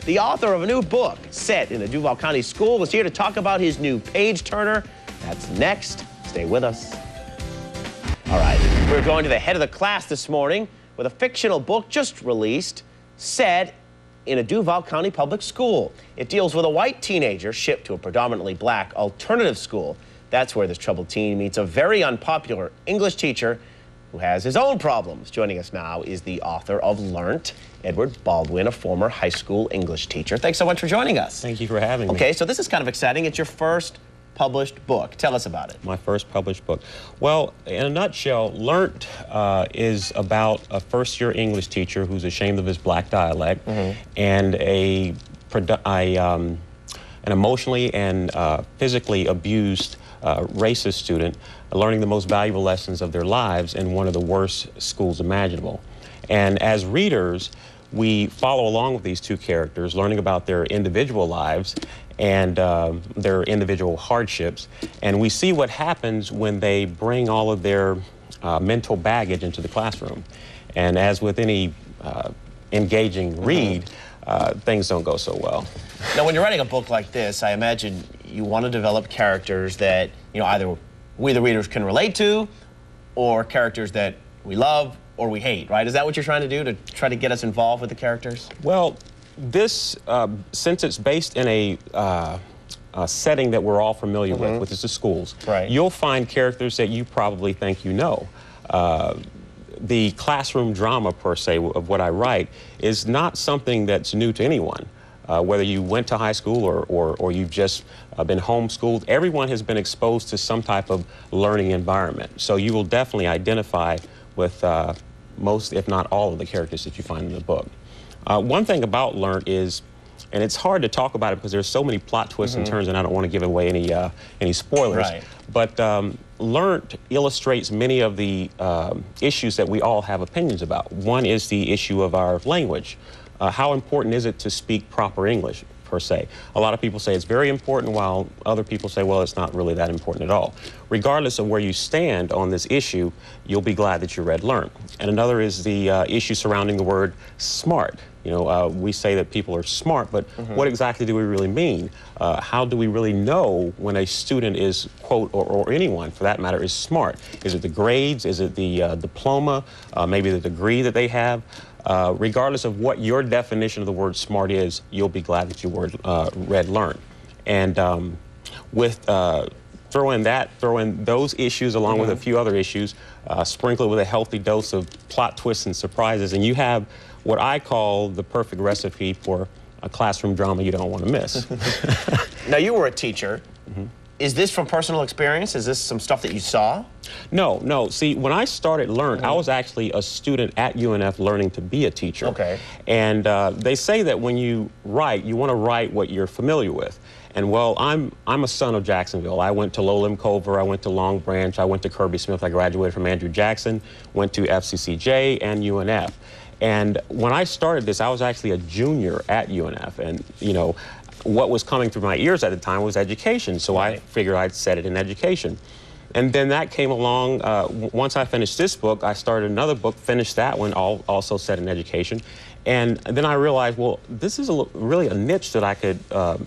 the author of a new book set in a Duval County school, was here to talk about his new page-turner. That's next. Stay with us. All right, we're going to the head of the class this morning with a fictional book just released, set in a Duval County public school. It deals with a white teenager shipped to a predominantly black alternative school. That's where this troubled teen meets a very unpopular English teacher who has his own problems. Joining us now is the author of Learnt, Edward Baldwin, a former high school English teacher. Thanks so much for joining us. Thank you for having me. Okay, so this is kind of exciting. It's your first published book. Tell us about it. My first published book. Well, in a nutshell, Learnt is about a first-year English teacher who's ashamed of his black dialect and an emotionally and physically abused racist student learning the most valuable lessons of their lives in one of the worst schools imaginable. And as readers, we follow along with these two characters, learning about their individual lives and their individual hardships. And we see what happens when they bring all of their mental baggage into the classroom. And as with any engaging read, things don't go so well. Now, when you're writing a book like this, I imagine you want to develop characters that, you know, either we the readers can relate to, or characters that we love or we hate, right? Is that what you're trying to do, to try to get us involved with the characters? Well, this, since it's based in a setting that we're all familiar with, which is the schools, you'll find characters that you probably think you know. The classroom drama, per se, of what I write is not something that's new to anyone. Whether you went to high school or you've just been homeschooled, everyone has been exposed to some type of learning environment. So you will definitely identify with most, if not all, of the characters that you find in the book. One thing about Learnt is, and it's hard to talk about it because there's so many plot twists and turns, and I don't want to give away any spoilers. But Learnt illustrates many of the issues that we all have opinions about. One is the issue of our language. How important is it to speak proper English, per se? A lot of people say it's very important, while other people say, well, it's not really that important at all. Regardless of where you stand on this issue, you'll be glad that you read Learnt. And another is the issue surrounding the word smart. You know, we say that people are smart, but what exactly do we really mean? How do we really know when a student is, quote, or anyone for that matter, is smart? Is it the grades? Is it the diploma? Maybe the degree that they have? Regardless of what your definition of the word smart is, you'll be glad that you read Learnt. And with throw in those issues along with a few other issues, sprinkle it with a healthy dose of plot twists and surprises, and you have what I call the perfect recipe for a classroom drama you don't want to miss. Now, you were a teacher. Is this from personal experience? Is this some stuff that you saw? No, no. See, when I started Learnt, I was actually a student at UNF learning to be a teacher. And they say that when you write, you want to write what you're familiar with. And well, I'm a son of Jacksonville. I went to Lowland Culver, I went to Long Branch, I went to Kirby Smith, I graduated from Andrew Jackson, went to FCCJ and UNF. And when I started this, I was actually a junior at UNF. And, you know, what was coming through my ears at the time was education. So I figured I'd set it in education. And then that came along. Once I finished this book, I started another book, finished that one, also set in education. And then I realized, well, this is really a niche that I could, a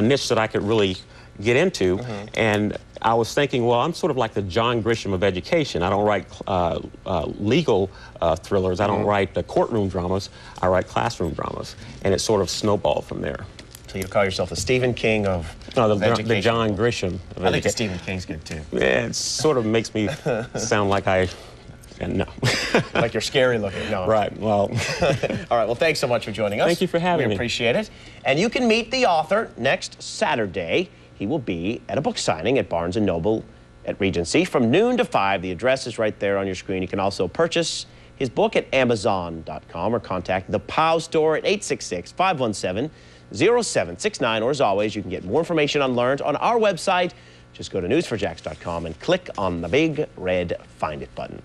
niche that I could really get into. And I was thinking, well, I'm sort of like the John Grisham of education. I don't write legal thrillers. I don't write courtroom dramas. I write classroom dramas. And it sort of snowballed from there. So you call yourself the Stephen King of education? The John Grisham of education. I think the Stephen King's good, too. Yeah, it sort of makes me sound like no. Like you're scary looking. No. Right, well. All right, well, thanks so much for joining us. Thank you for having me. We appreciate it. And you can meet the author next Saturday. He will be at a book signing at Barnes & Noble at Regency from noon to 5. The address is right there on your screen. You can also purchase his book at Amazon.com or contact the POW store at 866-517-0769. Or as always, you can get more information on Learnt on our website. Just go to news4jax.com and click on the big red Find It button.